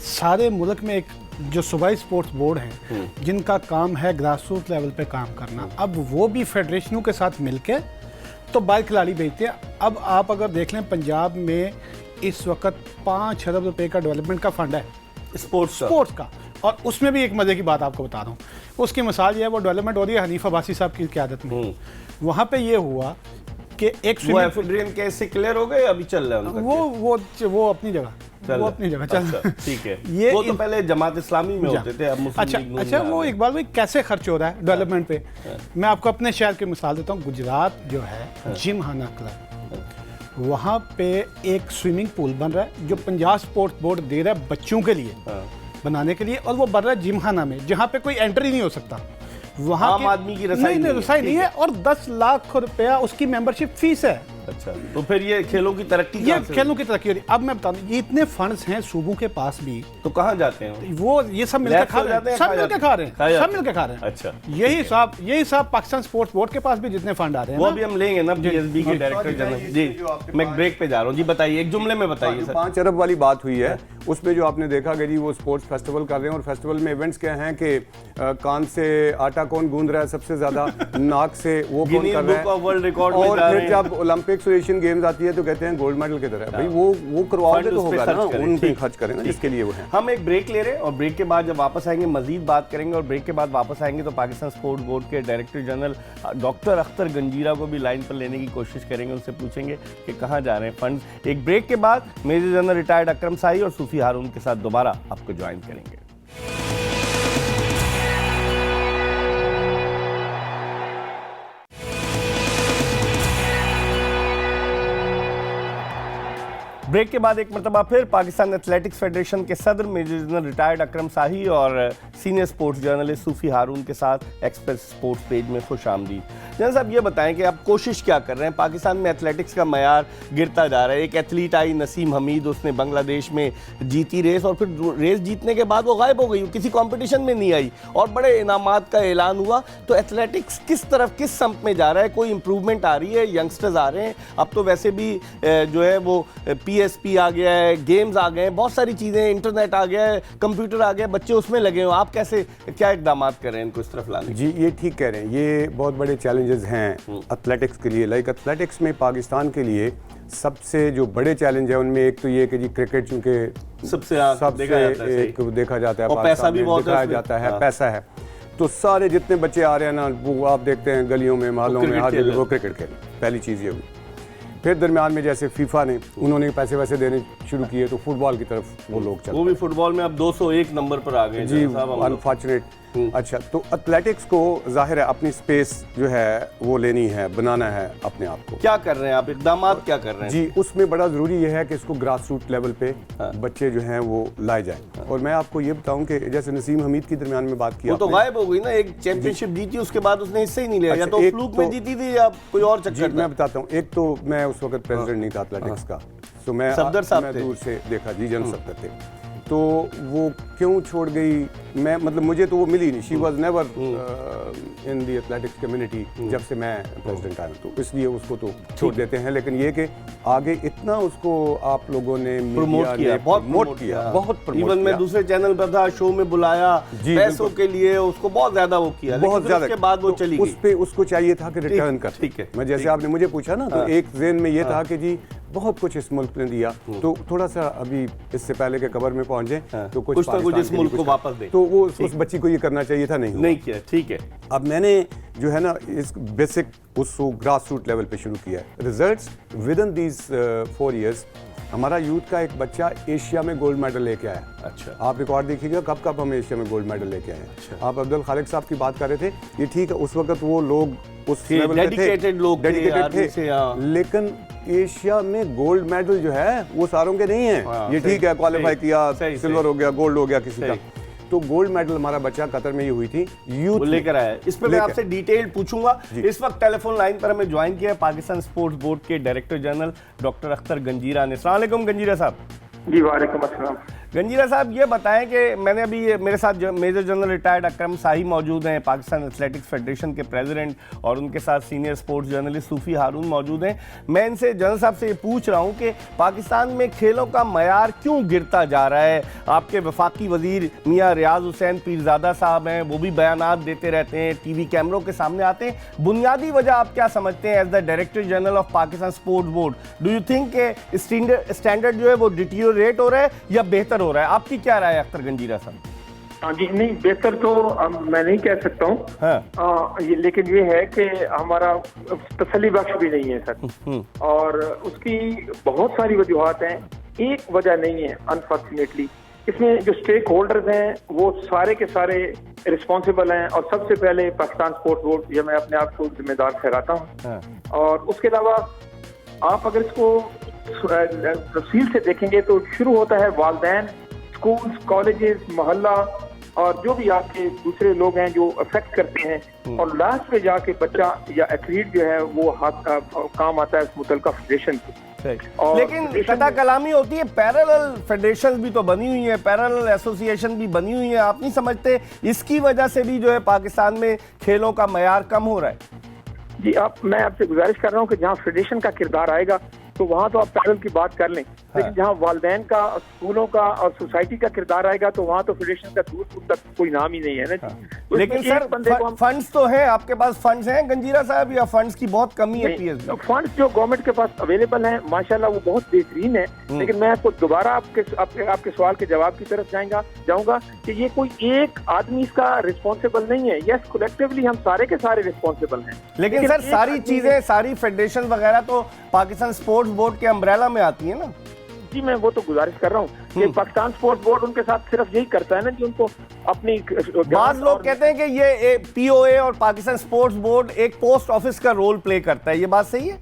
सारे मुल्क में एक जो सूबाई स्पोर्ट्स बोर्ड हैं जिनका काम है ग्रास रूट लेवल पे काम करना, अब वो भी फेडरेशनों के साथ मिलके तो बाहर खिलाड़ी भेजते हैं। अब आप अगर देख लें पंजाब में इस वक्त 5 अरब रुपए का डेवलपमेंट का फंड है स्पोर्ट्स का, और उसमें भी एक मजे की बात आपको बता रहा हूँ। उसकी मिसाल ये है, वो डेवलपमेंट हो रही है हनीफ अब्बासी साहब की क़यादत में। वहाँ पे ये हुआ कि एक वो एफिड्रियन केस से क्लियर हो गए, अभी चल रहा है उनका केस? वो अपनी जगह वो अपनी जगह चल अच्छा, ठीक है। ये वो तो पहले जमात इस्लामी में होते थे, अब मुस्लिम लीग नून अच्छा में वो आ गए। इकबाल भाई कैसे खर्च हो रहा है डेवलपमेंट पे? मैं आपको अपने शहर की मिसाल देता हूँ। गुजरात जो है जिमखाना क्लब, वहाँ पे एक स्विमिंग पूल बन रहा है जो पंजाब स्पोर्ट्स बोर्ड दे रहा है बच्चों के लिए बनाने के लिए, और वो बन रहा है जिमखाना में जहाँ पे कोई एंट्री नहीं हो सकता। वहाँ आम आदमी की रसाई नहीं रसाई नहीं है, और 10 लाख रुपया उसकी मेंबरशिप फीस है। अच्छा, तो फिर ये खेलों की तरक्की ये कहाँ से खेलों की तरक्की हो रही है। अब मैं बता दूं, ये इतने फंड्स हैं सूबों के पास भी, तो कहाँ जाते हैं वो ये सब मिलकर खा रहे हैं, सब मिलकर खा रहे हैं, सब मिलकर खा रहे हैं। अच्छा, यही हिसाब पाकिस्तान स्पोर्ट्स बोर्ड के पास भी जितने फंड आ रहे हैं वो ना, भी हम लेंगे ना पीएसबी के डायरेक्टर जनरल जी। मैं ब्रेक पे जा रहा हूँ जी, बताइए एक जुमले में बताइए सर। 5 अरब वाली बात हुई है, उसमें जो आपने देखा कि जी वो स्पोर्ट्स फेस्टिवल कर रहे हैं, और फेस्टिवल में इवेंट्स क्या हैं कि कान से आटा कौन गूंद रहा है सबसे ज्यादा, नाक से वो कौन कर रहा है, वर्ल्ड रिकॉर्ड में और जा रहे फिर हैं। जब ओलंपिक्स और एशियन गेम्स आती है तो कहते हैं गोल्ड मेडल की तरह। भाई वो करवाओगे फंड तो उस पे होगा खर्च ना, करें, उन पे ठीक। खर्च करें ना जिसके लिए वो है। हम एक ब्रेक ले रहे हैं और ब्रेक के बाद जब वापस आएंगे मजीद बात करेंगे, और ब्रेक के बाद वापस आएंगे तो पाकिस्तान स्पोर्ट्स बोर्ड के डायरेक्टर जनरल डॉक्टर अख्तर गंजीरा को भी लाइन पर लेने की कोशिश करेंगे, उनसे पूछेंगे कि कहाँ जा रहे हैं फंड्स। एक ब्रेक के बाद मेजर जनरल रिटायर्ड अकरम साही और सूफी हारून के साथ दोबारा आपको ज्वाइन करेंगे। ब्रेक के बाद एक मरतबा फिर पाकिस्तान एथलेटिक्स फेडरेशन के सदर मेजर जनरल रिटायर्ड अकरम साही और सीनियर स्पोर्ट्स जर्नलिस्ट सूफी हारून के साथ एक्सप्रेस स्पोर्ट्स पेज में खुश आमदीद। जनरल साहब ये बताएं कि आप कोशिश क्या कर रहे हैं? पाकिस्तान में एथलेटिक्स का मयार गिरता जा रहा है। एक एथलीट आई नसीम हमीद, उसने बांग्लादेश में जीती रेस, और फिर रेस जीतने के बाद वो गायब हो गई, किसी कॉम्पिटिशन में नहीं आई, और बड़े इनामात का ऐलान हुआ। तो एथलेटिक्स किस तरफ, किस सम्त में जा रहा है? कोई इंप्रूवमेंट आ रही है? यंगस्टर्स आ रहे हैं? अब तो वैसे भी जो है वो PSP आ गया है, गेम्स आ गए हैं, बहुत सारी चीज़ें, इंटरनेट आ गया है, कंप्यूटर आ गया, बच्चे उसमें लगे हो। आप कैसे, क्या इकदाम कर रहे हैं इनको इस तरफ लाने? जी ये ठीक कह रहे हैं, ये बहुत बड़े चैलेंजेस हैं एथलेटिक्स के लिए। लाइक एथलेटिक्स में पाकिस्तान के लिए सबसे जो बड़े चैलेंज है उनमें एक तो ये कि जी क्रिकेट चूंकि सबसे एक देखा जाता है, और पैसा भी बहुत दिखाया जाता है, पैसा है, तो सारे जितने बच्चे आ रहे हैं ना वो आप देखते हैं गलियों में, मोहल्लों में, हर जगह वो क्रिकेट खेल। पहली चीज़ ये हुई। फिर दरमियान में जैसे फीफा ने उन्होंने पैसे वैसे देने शुरू किए तो फुटबॉल की तरफ वो लोग चले। वो भी फुटबॉल में अब 201 नंबर पर आ गए जी, अनफॉर्चुनेट। अच्छा, तो एथलेटिक्स को जाहिर है अपनी स्पेस जो है वो लेनी है, बनाना है अपने आप को। क्या कर रहे हैं आप, इकदाम क्या कर रहे हैं? जी उसमें बड़ा ज़रूरी ये है कि इसको ग्रास रूट लेवल पे बच्चे जो हैं वो लाए जाएं। और मैं आपको ये बताऊं कि जैसे नसीम हमीद की दरमियान में बात की, वो तो गायब हो गई ना, एक चैंपियनशिप जीती उसके बाद उसने हिस्सा ही नहीं लिया। या तो फ्लूक में जीती थी या कोई और चक्कर। मैं बताता हूँ, एक तो मैं उस वक्त प्रेसिडेंट नहीं था एथलेटिक्स का, तो मैं दूर से देखा जी, जनरल सदर थे, तो वो क्यों छोड़ गई, मैं मतलब मुझे तो वो मिली नहीं। She was never in the athletics community जब से मैं प्रेसिडेंट आया, तो इसलिए उसको तो छोड़ देते हैं। लेकिन ये कि आगे इतना उसको आप लोगों ने प्रमोट किया, बहुत प्रमोट किया। इवन मैं दूसरे चैनल पर था, शो में बुलाया पैसों के लिए, उसको बहुत ज्यादा वो किया, बहुत ज्यादा। उसके बाद वो चली गई। उस पे उसको चाहिए था कि रिटर्न कर। ठीक है, मैं जैसे आपने मुझे पूछा ना, तो एक ज़हन में ये था कि जी बहुत कुछ इस मुल्क ने दिया, तो थोड़ा सा अभी इससे पहले के कबर में पहुंच जाए तो कुछ इस मुल्क को वापस दे, तो वो उस बच्ची को ये करना चाहिए था, नहीं किया। ठीक है, अब मैंने जो है ना इस बेसिक उस ग्रास रूट लेवल पे शुरू किया है। Results with in these 4 years हमारा यूथ का एक बच्चा एशिया में गोल्ड मेडल लेके आया। अच्छा, आप रिकॉर्ड देखिएगा कब हम एशिया में गोल्ड मेडल लेके आए। अच्छा, आप अब्दुल खालिक साहब की बात कर रहे थे, ये ठीक है, उस वक्त वो लोग उस लेवल पे थे, डेडिकेटेड थे, लेकिन एशिया में गोल्ड मेडल जो है वो सारों के नहीं है। ये ठीक है, क्वालिफाई किया, सिल्वर हो गया, गोल्ड हो गया किसी का, तो गोल्ड मेडल हमारा बच्चा कतर में ही हुई थी, यूथ लेकर आया। इस पर मैं आपसे डिटेल पूछूंगा। इस वक्त टेलीफोन लाइन पर हमें ज्वाइन किया पाकिस्तान स्पोर्ट्स बोर्ड के डायरेक्टर जनरल डॉक्टर अख्तर गंजीरा ने। अस्सलाम वालेकुम गंजीरा साहब। जी वालेकुम अस्सलाम। गंजीरा साहब ये बताएं कि मैंने अभी मेरे साथ मेजर जनरल रिटायर्ड अकरम शाही मौजूद हैं, पाकिस्तान एथलेटिक्स फेडरेशन के प्रेसिडेंट, और उनके साथ सीनियर स्पोर्ट्स जर्नलिस्ट सूफी हारून मौजूद हैं। मैं इनसे जनरल साहब से ये पूछ रहा हूँ कि पाकिस्तान में खेलों का मयार क्यों गिरता जा रहा है। आपके वफाकी वजीर मियाँ रियाज हुसैन पीरजादा साहब हैं, वो भी बयानात देते रहते हैं, टीवी कैमरों के सामने आते हैं। बुनियादी वजह आप क्या समझते हैं as the director general of Pakistan sports board? Do you think के स्टैंडर्ड जो है वो डिटीरियोरेट हो रहा है या बेहतर हो रहा है? आपकी क्या राय है अख्तर गंजीरा साहब? हाँ जी, नहीं बेहतर तो मैं नहीं कह सकता हूँ। हाँ। लेकिन ये है कि हमारा तसल्ली बख्श भी नहीं है सर, और उसकी बहुत सारी वजूहात हैं। एक वजह नहीं है अनफॉर्चुनेटली। इसमें जो स्टेक होल्डर्स हैं वो सारे के सारे रिस्पॉन्सिबल हैं, और सबसे पहले पाकिस्तान स्पोर्ट्स बोर्ड, ये मैं अपने आप को जिम्मेदार ठहराता हूँ। हाँ। और उसके अलावा आप अगर इसको तफसील से देखेंगे तो शुरू होता है वालिदैन, स्कूल्स, कॉलेजेस, मोहल्ला, और जो भी आपके दूसरे लोग हैं जो अफेक्ट करते हैं, और लास्ट पे जाके बच्चा या एथलीट जो है वो काम आता है मुतल्लिका फेडरेशन के। लेकिन कथा कलामी होती है, पैरेलल फेडरेशन भी तो बनी हुई है, पैरेलल एसोसिएशन भी बनी हुई है। आप नहीं समझते इसकी वजह से भी जो है पाकिस्तान में खेलों का मयार कम हो रहा है? जी, मैं आपसे गुजारिश कर रहा हूँ कि जहाँ फेडरेशन का किरदार आएगा तो वहाँ तो आप पैरेलल की बात कर लें, लेकिन जहाँ वालिदैन का, स्कूलों का और सोसाइटी का किरदार आएगा तो वहाँ तो फेडरेशन का दूर दूर तक कोई नाम ही नहीं है ना। तो लेकिन सर फंड्स तो हैं, आपके पास फंड्स हैं गंजीरा साहब, या फंड्स की बहुत कमी है पीएसबी? फंड्स जो गवर्नमेंट के पास अवेलेबल हैं माशाल्लाह वो बहुत बेहतरीन है, लेकिन मैं आपको दोबारा आपके सवाल के जवाब की तरफ जाऊंगा कि ये कोई एक आदमी इसका रिस्पॉन्सिबल नहीं है। यस, कलेक्टिवली हम सारे के सारे रिस्पॉन्सिबल हैं, लेकिन सर सारी चीजें, सारी फेडरेशन वगैरह तो पाकिस्तान स्पोर्ट्स बोर्ड के अम्ब्रेला में आती है ना। जी, मैं वो तो गुजारिश कर रहा हूँ कि पाकिस्तान स्पोर्ट्स बोर्ड उनके साथ सिर्फ यही करता है ना कि उनको अपनी। बात लोग कहते हैं कि ये पीओए और पाकिस्तान स्पोर्ट्स बोर्ड एक पोस्ट ऑफिस का रोल प्ले करता है, ये बात सही है?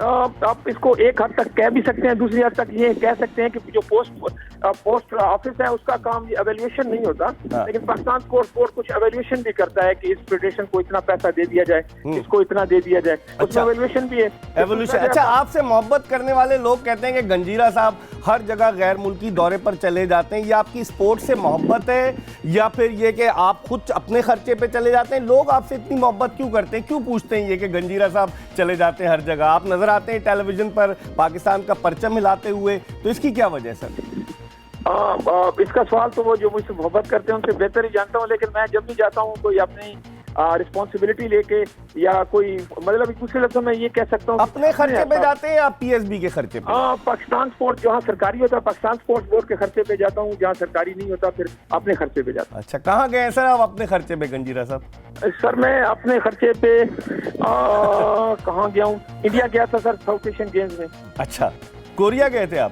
आप इसको एक हद तक कह भी सकते हैं, दूसरी हद तक ये कह सकते हैं कि जो पोस्ट ऑफिस है उसका काम ये एवेल्युएशन नहीं होता। लेकिन पाकिस्तान स्पोर्ट्स बोर्ड कुछ एवेल्युएशन भी करता है कि इस फेडरेशन को इतना पैसा दे दिया जाए, इसको इतना दे दिया जाए, उसमें एवेल्युएशन भी है। एवोल्यूशन। अच्छा, आपसे मोहब्बत करने वाले लोग कहते हैं कि गंजीरा साहब हर जगह गैर मुल्की दौरे पर चले जाते हैं, ये आपकी स्पोर्ट्स से मोहब्बत है या फिर ये कि आप खुद अपने खर्चे पे चले जाते हैं? लोग आपसे इतनी मोहब्बत क्यों करते हैं, क्यों पूछते हैं ये कि गंजीरा साहब चले जाते हैं हर जगह, आप नजर आते हैं टेलीविजन पर पाकिस्तान का परचम हिलाते हुए, तो इसकी क्या वजह है सर? इसका सवाल तो वो जो मुझसे मोहब्बत करते हैं उनसे बेहतर ही जानता हूँ, लेकिन मैं जब भी जाता हूँ कोई अपनी रिस्पॉन्सिबिलिटी लेके या कोई, मतलब दूसरे लफ्जों में ये कह सकता हूँ अपने खर्चे पे जाते हैं या पीएसबी के खर्चे पे? पाकिस्तान स्पोर्ट्स जहाँ सरकारी होता है पाकिस्तान स्पोर्ट्स बोर्ड के खर्चे पे जाता हूँ, जहाँ सरकारी नहीं होता फिर अपने खर्चे पे जाता हूँ। अच्छा, कहाँ गए सर आप अपने खर्चे पे गंजीरा साहब? सर मैं अपने खर्चे पे कहाँ गया हूँ, इंडिया गया था सर साउथ एशियन गेम्स में। अच्छा, कोरिया गए थे आप?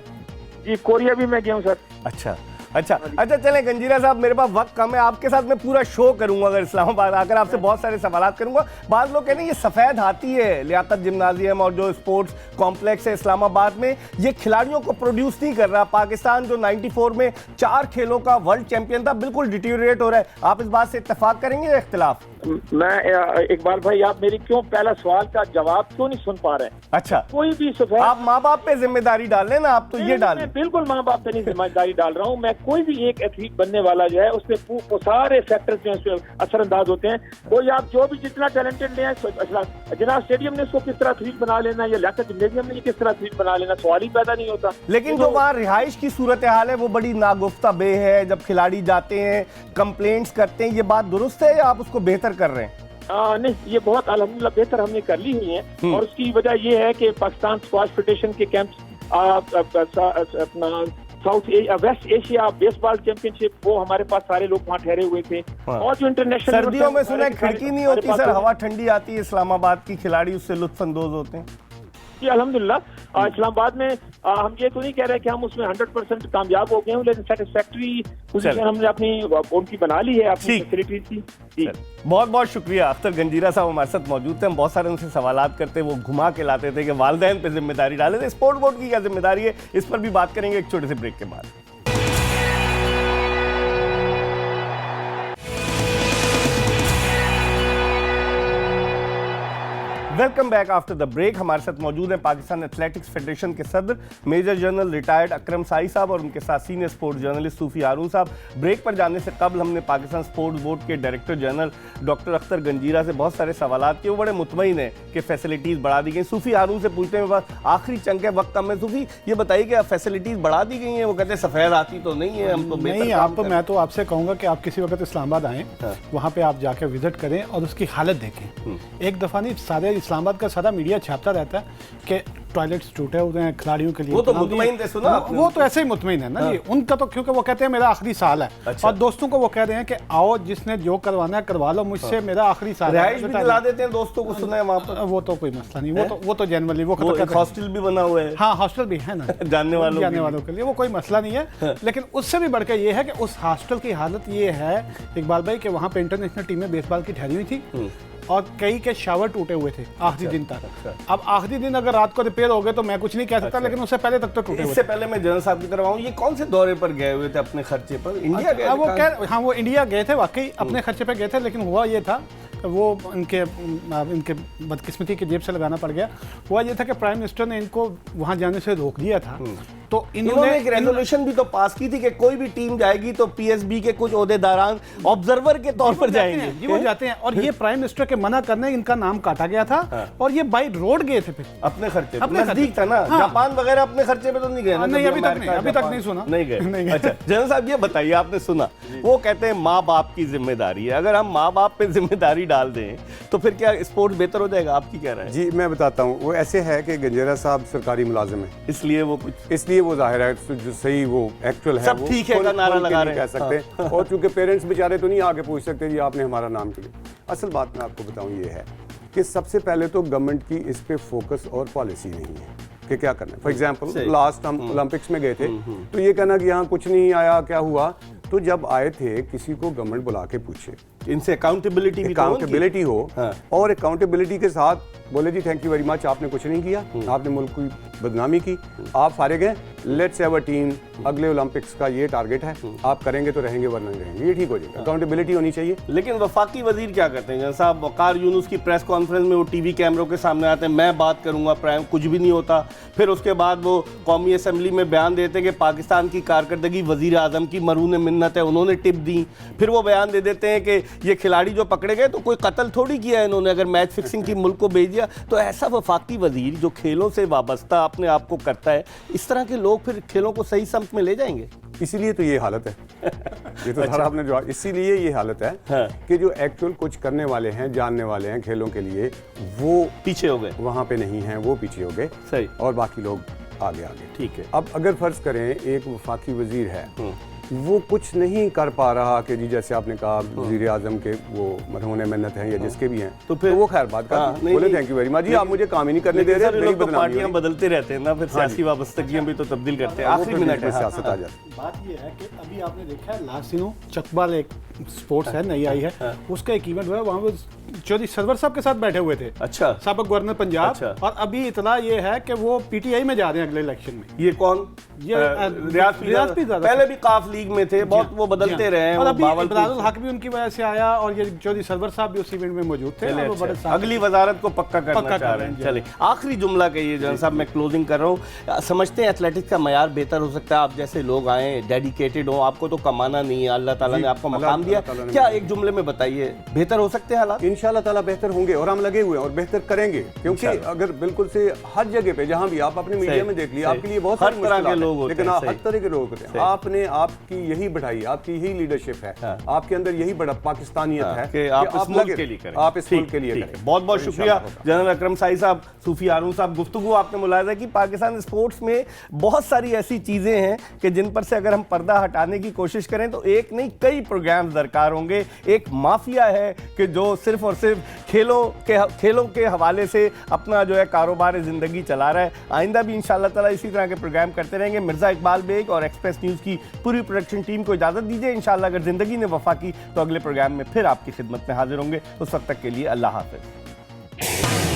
जी, कोरिया भी मैं गया हूँ सर। अच्छा, चलें गंजीरा साहब, मेरे पास वक्त कम है, आपके साथ मैं पूरा शो करूंगा अगर इस्लामाबाद आकर आपसे बहुत सारे सवालात करूंगा। बाद लोग कहते हैं ये सफ़ेद हाथी है लियाकत जिम्नाजियम और जो स्पोर्ट्स कॉम्प्लेक्स है इस्लामाबाद में, ये खिलाड़ियों को प्रोड्यूस नहीं कर रहा। पाकिस्तान जो 94 में 4 खेलों का वर्ल्ड चैंपियन था, बिल्कुल डिटीरियोरेट हो रहा है। आप इस बात से इत्तेफाक करेंगे या इख्तिलाफ? मैं इकबाल भाई, आप मेरी क्यों पहला सवाल का जवाब क्यों नहीं सुन पा रहे हैं? अच्छा, कोई भी सफेद, आप माँ बाप पे जिम्मेदारी डाल लें ना, आप तो ये डाल। बिल्कुल माँ बाप पे नहीं जिम्मेदारी डाल रहा हूँ मैं। कोई भी एक एथलीट बनने वाला जो है उसमें वो सारे फैक्टर्स जो है असरअंदाज होते हैं। कोई आप जो भी जितना टैलेंटेड ले जनाब स्टेडियम ने उसको किस तरह एथलीट बना लेना या लियाकत जिम्नाजियम ने किस तरह एथलीट बना लेना, सवाल ही पैदा नहीं होता। लेकिन जो वहाँ रिहाइश की सूरत हाल है वो बड़ी नागुफ्ता बे है। जब खिलाड़ी जाते हैं कंप्लेंट्स करते हैं, ये बात दुरुस्त है या आप उसको बेहतर कर रहे हैं? नहीं, ये बहुत अल्हम्दुलिल्लाह बेहतर हमने कर ली हुई है, और उसकी वजह ये है कि पाकिस्तान स्क्वाश फेडरेशन के कैंप्स अपना वेस्ट एशिया बेसबॉल चैंपियनशिप, वो हमारे पास सारे लोग वहाँ ठहरे हुए थे। और जो इंटरनेशनल सर्दियों में सुना खिड़की नहीं होती सर, हवा ठंडी आती है इस्लामाबाद की, खिलाड़ी उससे लुत्फानंदोज होते हैं। जी अल्हम्दुलिल्लाह, इस्लामाबाद में हम ये तो नहीं कह रहे कि हम उसमें 100% कामयाब हो गए हैं, लेकिन सेटिस्फैक्ट्री पोजीशन हमने अपनी उनकी बना ली है, अपनी फैसिलिटीज की। जी बहुत बहुत शुक्रिया। अख्तर गंजीरा साहब हमारे साथ मौजूद थे, हम बहुत सारे उनसे सवालात करते, वो घुमा के लाते थे कि वालिदैन पे जिम्मेदारी डाले थे, स्पोर्ट्स बोर्ड की क्या जिम्मेदारी है, इस पर भी बात करेंगे एक छोटे से ब्रेक के बाद। Welcome back after the break. हमारे साथ मौजूद हैं पाकिस्तान एथलेटिक्स फेडरेशन के सदर major general retired Akram Sai साहब और उनके साथ senior sports journalist Sufi Haroon साहब। ब्रेक पर जाने से कबल हमने पाकिस्तान स्पोर्ट्स बोर्ड के director general doctor Akhtar Ganjeera से बहुत सारे सवाल किए। वो बड़े मुतमईन है कि फैसिलिटीज़ बढ़ा दी गई। सूफी हारून से पूछते हैं, मेरे पास आखिरी चंक है, वक्त कम है। सूफी ये बताइए कि फैसिलिटीज़ बढ़ा दी गई हैं? वो कहते हैं सफ़ेद आती तो नहीं है, हम तो नहीं। आप मैं तो आपसे कहूँगा कि आप किसी वक्त इस्लामाबाद आएँ, वहाँ पे आप जाकर विजिट करें और उसकी हालत देखें। एक दफ़ा नहीं, सारे इस्लामाबाद का सारा मीडिया छापता रहता है कि टॉयलेट्स टूटे हुए हैं खिलाड़ियों के लिए। वो तो मुतमईन थे, सुना वो तो ऐसे ही मुतमईन है ना जी। उनका तो क्योंकि वो कहते हैं मेरा आखिरी साल है। अच्छा। और दोस्तों को वो कह रहे हैं कि आओ जिसने जो करवाना है करवा लो, मुझसे मेरा आखिरी साल है। रिहाइश भी दिला देते हैं दोस्तों को, सुना है वहाँ पर। वो तो कोई मसला नहीं, वो तो जनरली वो हॉस्टल भी बना हुआ है। हाँ, हॉस्टल भी है ना जानने वालों के लिए, वो कोई मसला नहीं है। लेकिन उससे भी बढ़कर ये है कि उस हॉस्टल की हालत ये है इकबाल भाई कि वहाँ पे इंटरनेशनल टीमें बेसबॉल की ठहरी हुई थी और कई के शावर टूटे हुए थे आखिरी दिन तक। अब आखिरी दिन अगर रात को रिपेयर हो गए तो मैं कुछ नहीं कह सकता, लेकिन उससे पहले तक तो टूटे हुए। इससे पहले मैं जनरल साहब की तरफ आऊँ, ये कौन से दौरे पर गए हुए थे अपने खर्चे पर? इंडिया गए थे? हाँ, वो इंडिया गए थे वाकई, अपने खर्चे पे गए थे। लेकिन हुआ ये था, वो इनके बदकिस्मती की जेब से लगाना पड़ गया। हुआ ये था कि प्राइम मिनिस्टर ने इनको वहाँ जाने से रोक दिया था। तो इन्होंने एक रेजोल्यूशन भी तो पास की थी कि कोई भी टीम जाएगी तो पीएसबी के कुछ ओहदेदारान ऑब्जर्वर के तौर पर जाएंगे। जी, वो जाते हैं। और ये प्राइम मिनिस्टर के मना करने इनका नाम काटा गया था और ये बाई रोड गए थे। फिर अपने खर्चे पे, नजदीक था ना। जापान वगैरह अपने खर्चे पे तो नहीं गए ना? नहीं, अभी तक नहीं सुना। नहीं गए। अच्छा जनरल साहब, ये बताइए, आपने सुना वो कहते हैं माँ बाप की जिम्मेदारी है। अगर हम माँ बाप पे जिम्मेदारी डाल दें तो फिर क्या स्पोर्ट्स बेहतर हो जाएगा? आपकी क्या राय है? जी मैं बताता हूँ। वो ऐसे है कि गंजेरा साहब सरकारी मुलाजिम है, इसलिए वो जाहिर है जो सही वो एक्चुअल है, सब ठीक है का नारा लगा रहे कह सकते। और चूंकि पेरेंट्स बेचारे तो नहीं आगे पूछ सकते जी आपने हमारा नाम क्यों। असल बात मैं आपको बताऊं ये है कि सबसे पहले तो गवर्नमेंट की इस पे फोकस और पॉलिसी नहीं है कि क्या करना है। फॉर एग्जांपल लास्ट हम ओलंपिक्स में गए थे तो ये कहना कि यहाँ कुछ नहीं आया, क्या हुआ? तो जब आए थे किसी को गवर्नमेंट बुला के पूछे, इनसे अकाउंटेबिलिटी हो। और अकाउंटेबिलिटी के साथ बोले जी थैंक यू वेरी मच, आपने कुछ नहीं किया, आपने मुल्क की बदनामी की, आप फारिग हैं, लेट्स हैव अ टीम, अगले ओलंपिक्स का ये टारगेट है, आप करेंगे तो रहेंगे वरना नहीं रहेंगे। ये ठीक हो जाएगा, अकाउंटेबिलिटी होनी चाहिए। लेकिन वफाकी वजीर क्या करते हैं साहब? वकार यूनुस की प्रेस कॉन्फ्रेंस में वो टीवी कैमरों के सामने आते हैं, मैं बात करूंगा, प्राइम कुछ भी नहीं होता। फिर उसके बाद वो कौमी असम्बली में बयान देते हैं कि पाकिस्तान की कारकर्दगी वजीर आजम की मरून मिन्नत है, उन्होंने टिप दी। फिर वो बयान दे देते हैं कि ये खिलाड़ी जो पकड़े गए तो कोई कत्ल थोड़ी किया है इन्होंने, अगर मैच फिक्सिंग की मुल्क को भेज दिया। तो ऐसा वफाकी वजीर जो खेलों से वाबस्ता अपने आप को करता है, इस तरह के लोग फिर खेलों को सही समत में ले जाएंगे। इसीलिए तो ये हालत है। ये तो सारा आपने जवाब, इसीलिए ये हालत है कि जो एक्चुअल कुछ करने वाले हैं, जानने वाले हैं खेलों के लिए, वो पीछे हो गए, वहां पे नहीं हैं, वो पीछे हो गए। सही। और बाकी लोग आगे। ठीक है। अब अगर फर्ज करें एक वफाकी वजीर है, वो कुछ नहीं कर पा रहा कि जी जैसे आपने कहा वज़ीर आज़म के वो मरहून मिन्नत हैं या जिसके भी हैं, तो फिर वो खैर बात का बोले थैंक यू वेरी मच जी, आप मुझे काम ही नहीं करने दे रहे। लोग तो पार्टियां बदलते रहते हैं ना, फिर सियासी वाबस्तगियां भी तो तब्दील करते हैं। आखिरी मिनट में सियासत आ जाती है। बात ये है कि अभी आपने देखा है लास्ट दिनों चकबाल एक स्पोर्ट्स है, नई आई है, उसका एक इवेंट हुआ है, वहाँ पे चौधरी सरवर साहब के साथ बैठे हुए थे। अच्छा। साबिक गवर्नर पंजाब। और अभी इतना ये है कि वो पीटीआई में जा रहे हैं अगले इलेक्शन में। ये कौन? ये रियाज पीज़ा पहले भी काफ लीग में थे, बहुत वो बदलते रहे हैं। और अभी इब्रारुल हक भी उनकी वजह से आया और ये चौधरी सरवर साहब भी उस इवेंट में मौजूद थे। अगली वजारत को पक्का करना चाह रहे हैं। चलिए आखिरी जुमला कहिए जनरल साहब, मैं क्लोजिंग कर रहा हूँ। समझते हैं एथलेटिक्स का मयार बेहतर हो सकता है, आप जैसे लोग आए, डेडिकेटेड हो, आपको तो कमाना नहीं है, अल्लाह ताला ने आपको मकाम दिया, क्या एक जुमले में बताइए बेहतर हो सकते हैं हालात? इंशाल्लाह ताला बेहतर होंगे और हम लगे हुए हैं और बेहतर करेंगे, क्योंकि अगर बिल्कुल से हर जगह पे जहां भी आप अपने मीडिया में देख लिए, आपके लिए बहुत हर तरह के लोग होते हैं, लेकिन हर तरह के लोग होते हैं। आपने आपकी यही बढ़ाई, आपकी यही लीडरशिप है, आपके अंदर यही बड़ा पाकिस्तानियत है कि आप इस मुल्क के लिए करें, आप इस मुल्क के लिए करें। बहुत बहुत शुक्रिया जनरल अकरम साई साहब, सूफी हारून साहब। गुफ्तगू आपने मुलाहिजा की पाकिस्तान स्पोर्ट्स में बहुत सारी ऐसी चीजें हैं कि जिन पर से अगर हम पर्दा हटाने की कोशिश करें तो एक नहीं कई प्रोग्राम दरकार होंगे। एक माफिया है कि जो सिर्फ और सिर्फ खेलों के हवाले से अपना जो है कारोबार ज़िंदगी चला रहा है। आइंदा भी इंशाअल्लाह ताला इसी तरह के प्रोग्राम करते रहेंगे। मिर्ज़ा इकबाल बेग और एक्सप्रेस न्यूज़ की पूरी प्रोडक्शन टीम को इजाज़त दीजिए। इंशाअल्लाह अगर ज़िंदगी ने वफा की तो अगले प्रोग्राम में फिर आपकी खिदमत में हाजिर होंगे। उस वक्त तक के लिए अल्लाह हाफ़िज़।